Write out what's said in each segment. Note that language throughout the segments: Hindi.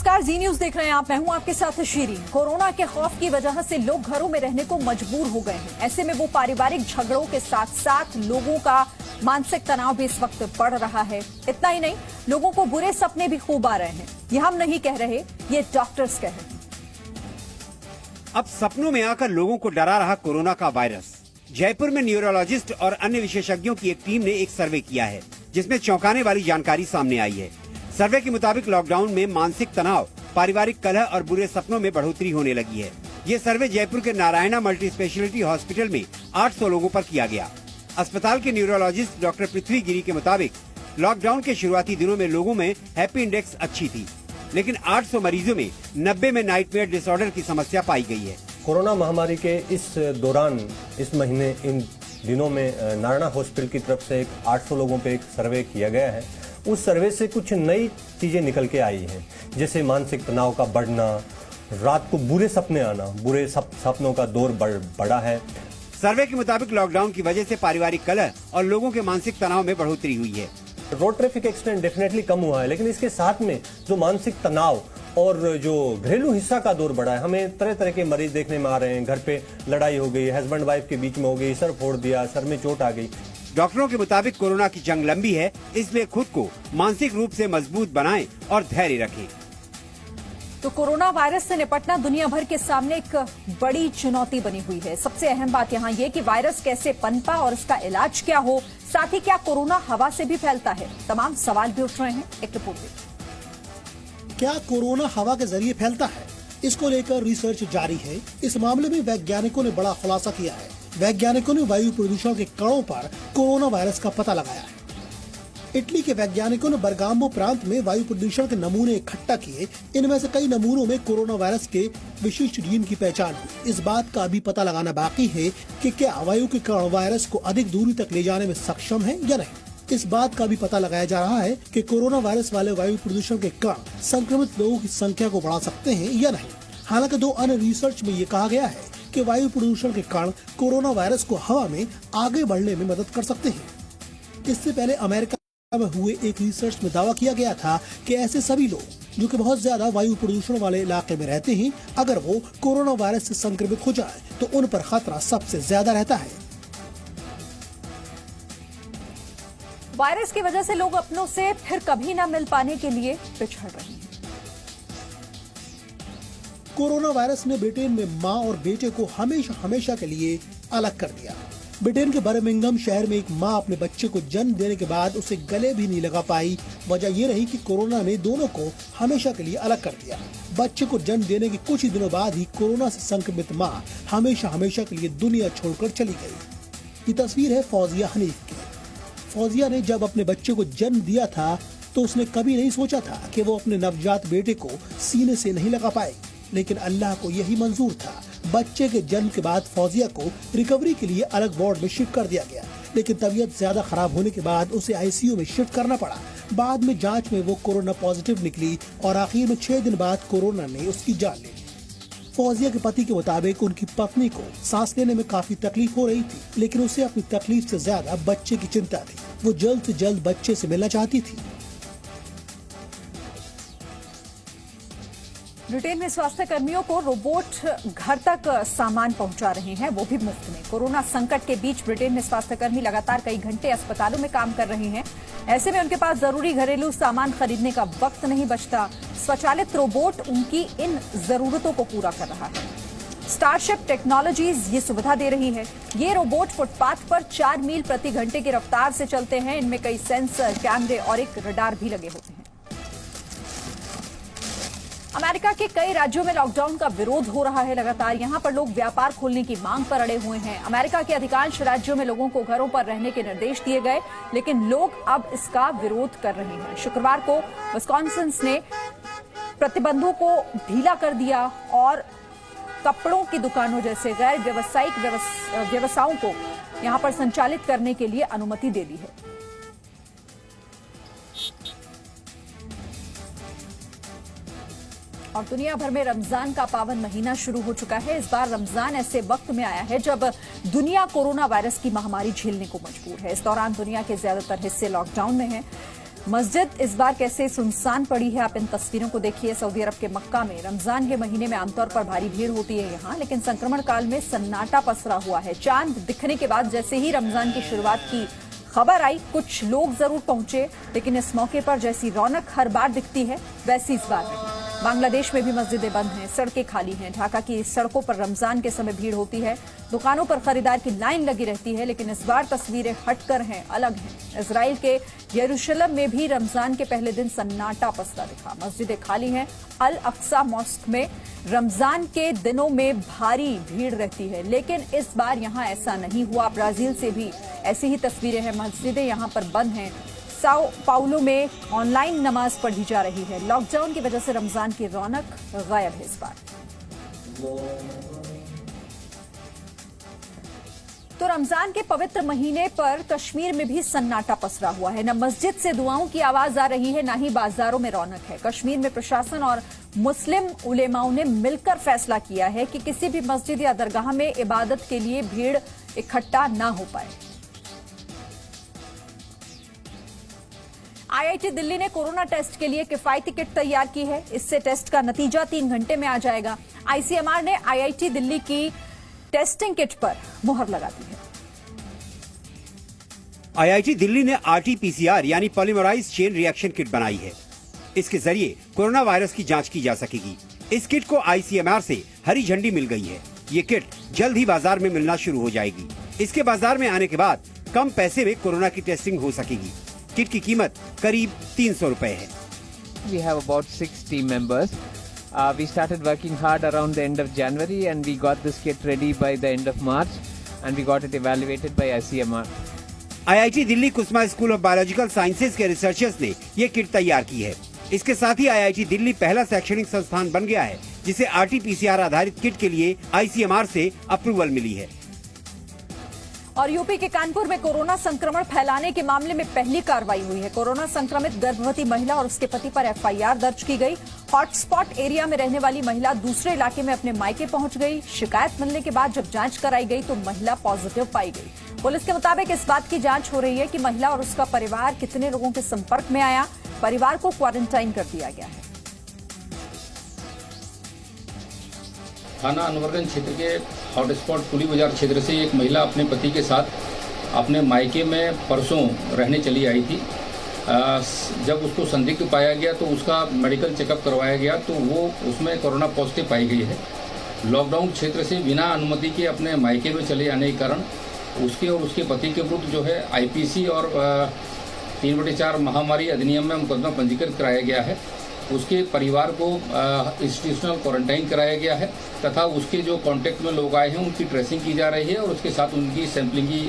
नमस्कार, जी न्यूज देख रहे हैं आप। मैं हूं आपके साथ शीरीन। कोरोना के खौफ की वजह से लोग घरों में रहने को मजबूर हो गए हैं। ऐसे में वो पारिवारिक झगड़ों के साथ साथ लोगों का मानसिक तनाव भी इस वक्त बढ़ रहा है। इतना ही नहीं, लोगों को बुरे सपने भी खूब आ रहे हैं। ये हम नहीं कह रहे, ये डॉक्टर्स कह रहे हैं। अब सपनों में आकर लोगों को डरा रहा कोरोना का वायरस। जयपुर में न्यूरोलॉजिस्ट और अन्य विशेषज्ञों की एक टीम ने एक सर्वे किया है, जिसमें चौंकाने वाली जानकारी सामने आई है। सर्वे के मुताबिक लॉकडाउन में मानसिक तनाव, पारिवारिक कलह और बुरे सपनों में बढ़ोतरी होने लगी है। ये सर्वे जयपुर के नारायणा मल्टी स्पेशलिटी हॉस्पिटल में 800 लोगों पर किया गया। अस्पताल के न्यूरोलॉजिस्ट डॉक्टर पृथ्वी गिरी के मुताबिक लॉकडाउन के शुरुआती दिनों में लोगों में हैप्पी इंडेक्स अच्छी थी, लेकिन 800 मरीजों में 90 में नाइटमेयर डिसऑर्डर की समस्या पाई गई है। कोरोना महामारी के इस दौरान, इस महीने, इन दिनों में नारायणा हॉस्पिटल की तरफ से 800 लोगों पे एक सर्वे किया गया है। उस सर्वे से कुछ नई चीजें निकल के आई हैं, जैसे मानसिक तनाव का बढ़ना, रात को बुरे सपने आना, बुरे सपनों का दौर बढ़ा है। सर्वे के मुताबिक लॉकडाउन की वजह से पारिवारिक कलह और लोगों के मानसिक तनाव में बढ़ोतरी हुई है। Road traffic accident definitely come हुआ है, लेकिन इसके साथ में जो मानसिक तनाव और जो घरेलू हिस्सा का दौर बढ़ा है, हमें तरह तरह के मरीज देखने में आ रहे हैं। घर पे लड़ाई हो गई, हस्बैंड वाइफ के बीच में हो गई, सर फोड़ दिया, सर में चोट आ गई। डॉक्टरों के मुताबिक कोरोना की जंग लंबी है, इसलिए खुद को मानसिक रूप से मजबूत बनाएं और धैर्य रखें। तो कोरोना वायरस से निपटना दुनिया भर के सामने एक बड़ी चुनौती बनी हुई है। सबसे अहम बात यहाँ ये कि वायरस कैसे पनपा और इसका इलाज क्या हो, साथ ही क्या कोरोना हवा से भी फैलता है। तमाम सवाल भी उठ रहे हैं। एक रिपोर्ट देखिए। क्या कोरोना हवा के जरिए फैलता है? इसको लेकर रिसर्च जारी है। इस मामले में वैज्ञानिकों ने बड़ा खुलासा किया है। वैज्ञानिकों ने वायु प्रदूषण के कणों पर कोरोना वायरस का पता लगाया है। इटली के वैज्ञानिकों ने बरगामो प्रांत में वायु प्रदूषण के नमूने इकट्ठा किए। इनमें से कई नमूनों में कोरोना वायरस के विशिष्ट जीन की पहचान हुई। इस बात का अभी पता लगाना बाकी है कि क्या वायु के कण वायरस को अधिक दूरी तक ले जाने में सक्षम है या नहीं। इस बात का भी पता लगाया जा रहा है कि कोरोना वायरस वाले वायु प्रदूषण के कण संक्रमित लोगों की संख्या को बढ़ा सकते हैं या नहीं। हालांकि दो अन्य रिसर्च में ये कहा गया है कि वायु प्रदूषण के कण कोरोना वायरस को हवा में आगे बढ़ने में मदद कर सकते हैं। इससे पहले अमेरिका में हुए एक रिसर्च में दावा किया गया था कि ऐसे सभी लोग जो कि बहुत ज्यादा वायु प्रदूषण वाले इलाके में रहते हैं, अगर वो कोरोना वायरस से संक्रमित हो जाए तो उन पर खतरा सबसे ज्यादा रहता है। वायरस की वजह से लोग अपनों से फिर कभी न मिल पाने के लिए पिछड़ रहे हैं। कोरोना वायरस ने ब्रिटेन में मां और बेटे को हमेशा हमेशा के लिए अलग कर दिया। ब्रिटेन के बर्मिंघम शहर में एक मां अपने बच्चे को जन्म देने के बाद उसे गले भी नहीं लगा पाई। वजह ये रही कि कोरोना ने दोनों को हमेशा के लिए अलग कर दिया। बच्चे को जन्म देने के कुछ ही दिनों बाद ही कोरोना से संक्रमित मां हमेशा हमेशा के लिए दुनिया छोड़कर चली गई। ये तस्वीर है फौजिया हनीफ की। फौजिया ने जब अपने बच्चे को जन्म दिया था तो उसने कभी नहीं सोचा था कि वो अपने नवजात बेटे को सीने से नहीं लगा पाएगी, लेकिन अल्लाह को यही मंजूर था। बच्चे के जन्म के बाद फौजिया को रिकवरी के लिए अलग वार्ड में शिफ्ट कर दिया गया, लेकिन तबीयत ज्यादा खराब होने के बाद उसे आईसीयू में शिफ्ट करना पड़ा। बाद में जांच में वो कोरोना पॉजिटिव निकली और आखिर में 6 दिन बाद कोरोना ने उसकी जान ले ली। फौजिया के पति के मुताबिक उनकी पत्नी को सांस लेने में काफी तकलीफ हो रही थी, लेकिन उसे अपनी तकलीफ से ज्यादा बच्चे की चिंता थी। वो जल्द से जल्द बच्चे से मिलना चाहती थी। ब्रिटेन में स्वास्थ्य कर्मियों को रोबोट घर तक सामान पहुंचा रहे हैं, वो भी मुफ्त में। कोरोना संकट के बीच ब्रिटेन में स्वास्थ्य कर्मी लगातार कई घंटे अस्पतालों में काम कर रहे हैं। ऐसे में उनके पास जरूरी घरेलू सामान खरीदने का वक्त नहीं बचता। स्वचालित रोबोट उनकी इन जरूरतों को पूरा कर रहा है। स्टारशिप टेक्नोलॉजीज ये सुविधा दे रही है। ये रोबोट फुटपाथ पर 4 मील प्रति घंटे की रफ्तार से चलते हैं। इनमें कई सेंसर, कैमरे और एक रडार भी लगे होते हैं। अमेरिका के कई राज्यों में लॉकडाउन का विरोध हो रहा है लगातार। यहां पर लोग व्यापार खोलने की मांग पर अड़े हुए हैं। अमेरिका के अधिकांश राज्यों में लोगों को घरों पर रहने के निर्देश दिए गए, लेकिन लोग अब इसका विरोध कर रहे हैं। शुक्रवार को विस्कॉन्सिन ने प्रतिबंधों को ढीला कर दिया और कपड़ों की दुकानों जैसे गैर व्यावसायिक व्यवसायों को यहां पर संचालित करने के लिए अनुमति दे दी है। और दुनिया भर में रमजान का पावन महीना शुरू हो चुका है। इस बार रमजान ऐसे वक्त में आया है जब दुनिया कोरोना वायरस की महामारी झेलने को मजबूर है। इस दौरान दुनिया के ज्यादातर हिस्से लॉकडाउन में हैं। मस्जिद इस बार कैसे सुनसान पड़ी है, आप इन तस्वीरों को देखिए। सऊदी अरब के मक्का में रमजान के महीने में आमतौर पर भारी भीड़ होती है यहाँ, लेकिन संक्रमण काल में सन्नाटा पसरा हुआ है। चांद दिखने के बाद जैसे ही रमजान की शुरुआत की खबर आई, कुछ लोग जरूर पहुंचे, लेकिन इस मौके पर जैसी रौनक हर बार दिखती है वैसी इस बार नहीं। बांग्लादेश में भी मस्जिदें बंद हैं, सड़कें खाली हैं। ढाका की सड़कों पर रमजान के समय भीड़ होती है, दुकानों पर खरीदार की लाइन लगी रहती है, लेकिन इस बार तस्वीरें हटकर हैं, अलग हैं। इजराइल के यरूशलेम में भी रमजान के पहले दिन सन्नाटा पसरा दिखा। मस्जिदें खाली हैं। अल अक्सा मॉस्क में रमजान के दिनों में भारी भीड़ रहती है, लेकिन इस बार यहां ऐसा नहीं हुआ। ब्राजील से भी ऐसी ही तस्वीरें हैं, मस्जिदें यहां पर बंद हैं। साओ पाउलो में ऑनलाइन नमाज पढ़ी जा रही है। लॉकडाउन की वजह से रमजान की रौनक गायब है इस बार। तो रमजान के पवित्र महीने पर कश्मीर में भी सन्नाटा पसरा हुआ है। न मस्जिद से दुआओं की आवाज आ रही है, न ही बाजारों में रौनक है। कश्मीर में प्रशासन और मुस्लिम उलेमाओं ने मिलकर फैसला किया है कि किसी भी मस्जिद या दरगाह में इबादत के लिए भीड़ इकट्ठा न हो पाए। आईआईटी दिल्ली ने कोरोना टेस्ट के लिए किफायती किट तैयार की है। इससे टेस्ट का नतीजा 3 घंटे में आ जाएगा। आईसीएमआर ने आईआईटी दिल्ली की टेस्टिंग किट पर मुहर लगा दी है। आईआईटी दिल्ली ने आरटी-पीसीआर यानी पॉलीमराइज चेन रिएक्शन किट बनाई है। इसके जरिए कोरोना वायरस की जांच की जा सकेगी। इस किट को आईसीएमआर से हरी झंडी मिल गई है। ये किट जल्द ही बाजार में मिलना शुरू हो जाएगी। इसके बाजार में आने के बाद कम पैसे में कोरोना की टेस्टिंग हो सकेगी। किट की कीमत करीब 300 रुपए है। We have about 6 team members. We started working hard around the end of January and we got this kit ready by the end of March and we got it evaluated by ICMR. IIT Delhi Kusuma school of biological sciences के रिसर्चर्स ने ये किट तैयार की है। इसके साथ ही आईआईटी दिल्ली पहला शैक्षणिक संस्थान बन गया है जिसे आरटी-पीसीआर आधारित किट के लिए आईसीएमआर से अप्रूवल मिली है। और यूपी के कानपुर में कोरोना संक्रमण फैलाने के मामले में पहली कार्रवाई हुई है। कोरोना संक्रमित गर्भवती महिला और उसके पति पर एफआईआर दर्ज की गई। हॉटस्पॉट एरिया में रहने वाली महिला दूसरे इलाके में अपने मायके पहुंच गई। शिकायत मिलने के बाद जब जांच कराई गई तो महिला पॉजिटिव पाई गई। पुलिस के मुताबिक इस बात की जांच हो रही है कि महिला और उसका परिवार कितने लोगों के संपर्क में आया। परिवार को क्वारंटाइन कर दिया गया है। थाना अनवरगंज क्षेत्र के हॉटस्पॉट पुली बाजार क्षेत्र से एक महिला अपने पति के साथ अपने मायके में परसों रहने चली आई थी। जब उसको संदिग्ध पाया गया तो उसका मेडिकल चेकअप करवाया गया तो वो उसमें कोरोना पॉजिटिव पाई गई है। लॉकडाउन क्षेत्र से बिना अनुमति के अपने मायके में चले आने के कारण उसके और उसके पति के विरुद्ध जो है आईपीसी और 3/4 महामारी अधिनियम में मुकदमा पंजीकृत कराया गया है। उसके परिवार को इंस्टीट्यूशनल क्वारंटाइन कराया गया है तथा उसके जो कांटेक्ट में लोग आए हैं उनकी ट्रेसिंग की जा रही है और उसके साथ उनकी सैंपलिंग की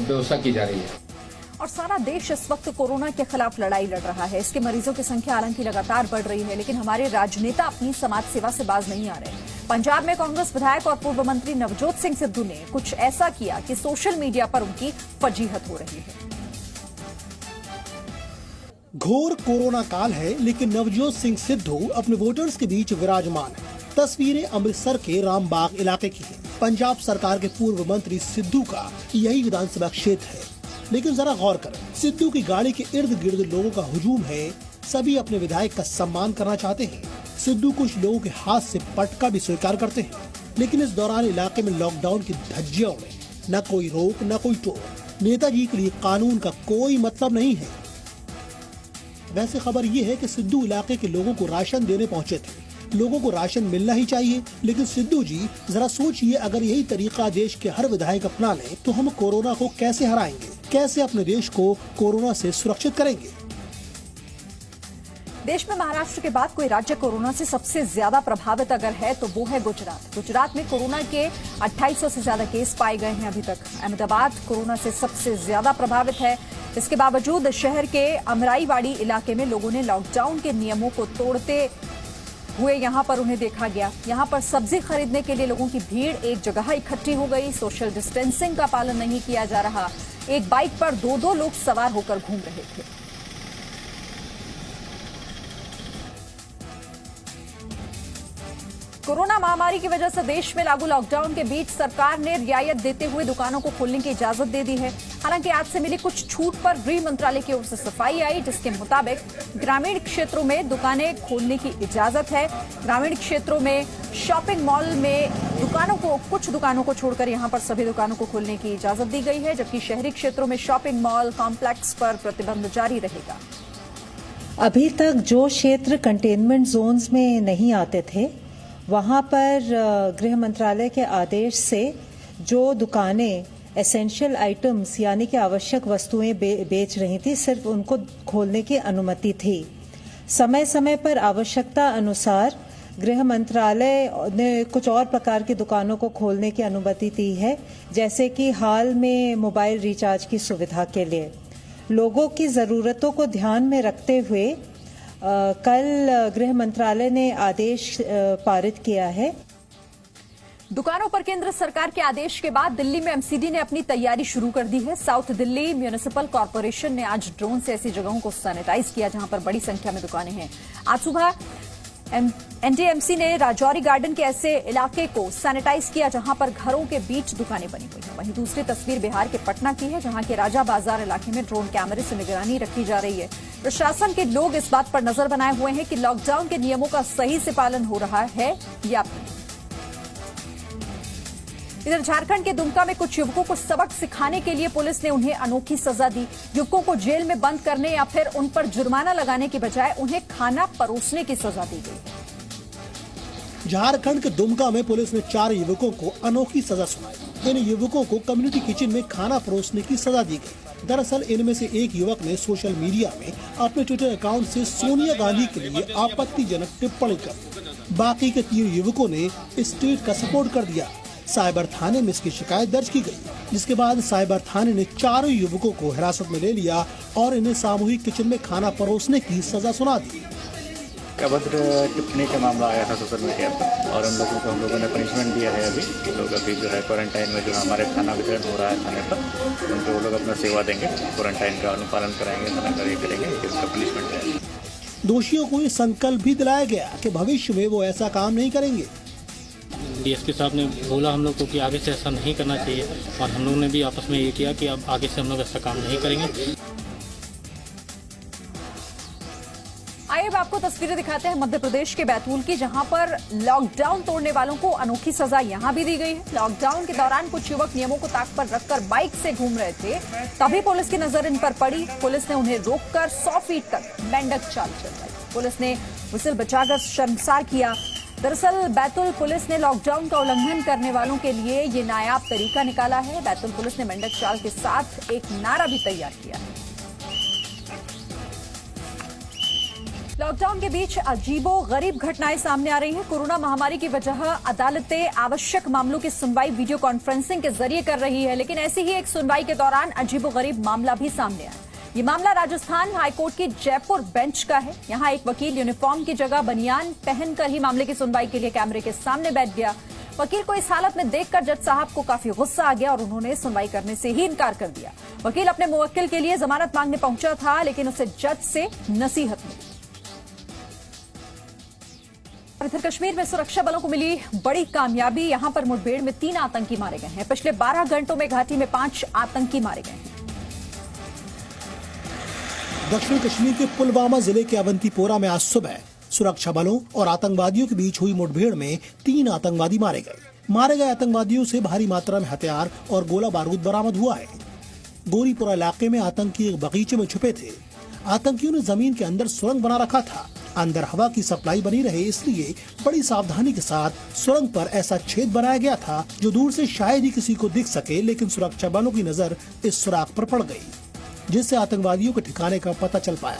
व्यवस्था की जा रही है। और सारा देश इस वक्त कोरोना के खिलाफ लड़ाई लड़ रहा है। इसके मरीजों की संख्या हालांकि लगातार बढ़ रही है, लेकिन हमारे राजनेता अपनी समाज सेवा से बाज नहीं आ रहे। पंजाब में कांग्रेस विधायक और पूर्व मंत्री नवजोत सिंह सिद्धू ने कुछ ऐसा किया कि सोशल मीडिया पर उनकी फजीहत हो रही है। घोर कोरोना काल है, लेकिन नवजोत सिंह सिद्धू अपने वोटर्स के बीच विराजमान है। तस्वीरें अमृतसर के रामबाग इलाके की हैं। पंजाब सरकार के पूर्व मंत्री सिद्धू का यही विधानसभा क्षेत्र है, लेकिन जरा गौर करें, सिद्धू की गाड़ी के इर्द गिर्द लोगों का हुजूम है। सभी अपने विधायक का सम्मान करना चाहते हैं। सिद्धू कुछ लोगों के हाथ से पटका भी स्वीकार करते हैं, लेकिन इस दौरान इलाके में लॉकडाउन की धज्जियों में न कोई रोक न कोई टोक। नेताजी के लिए कानून का कोई मतलब नहीं है। वैसे खबर ये है कि सिद्धू इलाके के लोगों को राशन देने पहुंचे थे। लोगों को राशन मिलना ही चाहिए, लेकिन सिद्धू जी जरा सोचिए, अगर यही तरीका देश के हर विधायक अपना ले तो हम कोरोना को कैसे हराएंगे, कैसे अपने देश को कोरोना से सुरक्षित करेंगे। देश में महाराष्ट्र के बाद कोई राज्य कोरोना से सबसे ज्यादा प्रभावित अगर है तो वो है गुजरात। गुजरात में कोरोना के 2800 से ज्यादा केस पाए गए हैं अभी तक। अहमदाबाद कोरोना से सबसे ज्यादा प्रभावित है। इसके बावजूद शहर के अमराईवाड़ी इलाके में लोगों ने लॉकडाउन के नियमों को तोड़ते हुए यहां पर उन्हें देखा गया। यहां पर सब्जी खरीदने के लिए लोगों की भीड़ एक जगह इकट्ठी हो गई। सोशल डिस्टेंसिंग का पालन नहीं किया जा रहा। एक बाइक पर 2-2 लोग सवार होकर घूम रहे थे। कोरोना महामारी की वजह से देश में लागू लॉकडाउन के बीच सरकार ने रियायत देते हुए दुकानों को खोलने की इजाजत दे दी है। हालांकि आज से मिली कुछ छूट पर गृह मंत्रालय की ओर से सफाई आई, जिसके मुताबिक ग्रामीण क्षेत्रों में दुकानें खोलने की इजाजत है। ग्रामीण क्षेत्रों में शॉपिंग मॉल में कुछ दुकानों को छोड़कर यहां पर सभी दुकानों को खोलने की इजाजत दी गई है, जबकि शहरी क्षेत्रों में शॉपिंग मॉल कॉम्प्लेक्स पर प्रतिबंध जारी रहेगा। अभी तक जो क्षेत्र कंटेनमेंट जोन्स में नहीं आते थे, वहां पर गृह मंत्रालय के आदेश से जो दुकानें एसेंशियल आइटम्स यानी कि आवश्यक वस्तुएं बेच रही थी, सिर्फ उनको खोलने की अनुमति थी। समय समय पर आवश्यकता अनुसार गृह मंत्रालय ने कुछ और प्रकार की दुकानों को खोलने की अनुमति दी है, जैसे कि हाल में मोबाइल रिचार्ज की सुविधा के लिए। लोगों की ज़रूरतों को ध्यान में रखते हुए कल गृह मंत्रालय ने आदेश पारित किया है। दुकानों पर केंद्र सरकार के आदेश के बाद दिल्ली में एमसीडी ने अपनी तैयारी शुरू कर दी है। साउथ दिल्ली म्यूनिसिपल कॉर्पोरेशन ने आज ड्रोन से ऐसी जगहों को सैनिटाइज किया जहां पर बड़ी संख्या में दुकानें हैं। आज सुबह एनडीएमसी ने राजौरी गार्डन के ऐसे इलाके को सैनिटाइज किया जहां पर घरों के बीच दुकानें बनी हुई हैं। वहीं दूसरी तस्वीर बिहार के पटना की है, जहां के राजा बाजार इलाके में ड्रोन कैमरे से निगरानी रखी जा रही है। प्रशासन के लोग इस बात पर नजर बनाए हुए हैं कि लॉकडाउन के नियमों का सही से पालन हो रहा है या नहीं। इधर झारखंड के दुमका में कुछ युवकों को सबक सिखाने के लिए पुलिस ने उन्हें अनोखी सजा दी। युवकों को जेल में बंद करने या फिर उन पर जुर्माना लगाने की बजाय उन्हें खाना परोसने की सजा दी गई। झारखंड के दुमका में पुलिस ने 4 युवकों को अनोखी सजा सुनाई। इन युवकों को कम्युनिटी किचन में खाना परोसने की सजा दी गई। दरअसल इनमें से एक युवक ने सोशल मीडिया में अपने ट्विटर अकाउंट से सोनिया गांधी के लिए आपत्तिजनक टिप्पणी कर दी। बाकी के 3 युवकों ने इस ट्वीट का सपोर्ट कर दिया। साइबर थाने में इसकी शिकायत दर्ज की गई, जिसके बाद साइबर थाने ने 4 युवकों को हिरासत में ले लिया और इन्हें सामूहिक किचन में खाना परोसने की सजा सुना दी। अभद्र टिप्पणी का मामला आया था सोशल मीडिया पर और हम लोगों ने पनिशमेंट दिया है। अभी लोग जो है क्वारंटाइन में जो हमारे खाना वितरण हो रहा है थाने पर, उनको वो लोग अपना सेवा देंगे, क्वारंटाइन का अनुपालन कराएंगे, खाना कार्य करेंगे, इसका पनिशमेंट है। दोषियों को ये संकल्प भी दिलाया गया कि भविष्य में वो ऐसा काम नहीं करेंगे। डीएसपी साहब ने बोला हम लोग को कि आगे से ऐसा नहीं करना चाहिए और हम लोग ने भी आपस में ये किया कि अब आगे से हम लोग ऐसा काम नहीं करेंगे। आइए अब आपको तस्वीरें दिखाते हैं मध्य प्रदेश के बैतूल की, जहां पर लॉकडाउन तोड़ने वालों को अनोखी सजा यहां भी दी गई है। लॉकडाउन के दौरान कुछ युवक नियमों को ताक पर रखकर बाइक से घूम रहे थे, तभी पुलिस की नजर इन पर पड़ी। पुलिस ने उन्हें रोककर 100 फीट तक मेंढक चाल चलवाई। पुलिस ने व्हिसल बजाकर शर्मसार किया। दरअसल बैतूल पुलिस ने लॉकडाउन का उल्लंघन करने वालों के लिए ये नायाब तरीका निकाला है। बैतूल पुलिस ने मेंढक चाल के साथ एक नारा भी तैयार किया है। लॉकडाउन के बीच अजीबो गरीब घटनाएं सामने आ रही हैं। कोरोना महामारी की वजह अदालतें आवश्यक मामलों की सुनवाई वीडियो कॉन्फ्रेंसिंग के जरिए कर रही है, लेकिन ऐसी ही एक सुनवाई के दौरान अजीबो गरीब मामला भी सामने आया। ये मामला राजस्थान हाईकोर्ट की जयपुर बेंच का है। यहां एक वकील यूनिफॉर्म की जगह बनियान पहनकर ही मामले की सुनवाई के लिए कैमरे के सामने बैठ गया। वकील को इस हालत में देखकर जज साहब को काफी गुस्सा आ गया और उन्होंने सुनवाई करने से ही इनकार कर दिया। वकील अपने मुवक्किल के लिए जमानत मांगने पहुंचा था, लेकिन उसे जज से नसीहत मिली। इधर कश्मीर में सुरक्षा बलों को मिली बड़ी कामयाबी। यहां पर मुठभेड़ में 3 आतंकी मारे गए हैं। पिछले 12 घंटों में घाटी में 5 आतंकी मारे गए हैं। दक्षिण कश्मीर के पुलवामा जिले के अवंतीपोरा में आज सुबह सुरक्षा बलों और आतंकवादियों के बीच हुई मुठभेड़ में 3 आतंकवादी मारे गए। मारे गए आतंकवादियों से भारी मात्रा में हथियार और गोला बारूद बरामद हुआ है। गोरीपुरा इलाके में आतंकी एक बगीचे में छुपे थे। आतंकियों ने जमीन के अंदर सुरंग बना रखा था। अंदर हवा की सप्लाई बनी रहे, इसलिए बड़ी सावधानी के साथ सुरंग पर ऐसा छेद बनाया गया था जो दूर से शायद ही किसी को दिख सके, लेकिन सुरक्षा बलों की नजर इस सुराख पर पड़ गई, जिससे आतंकवादियों के ठिकाने का पता चल पाया।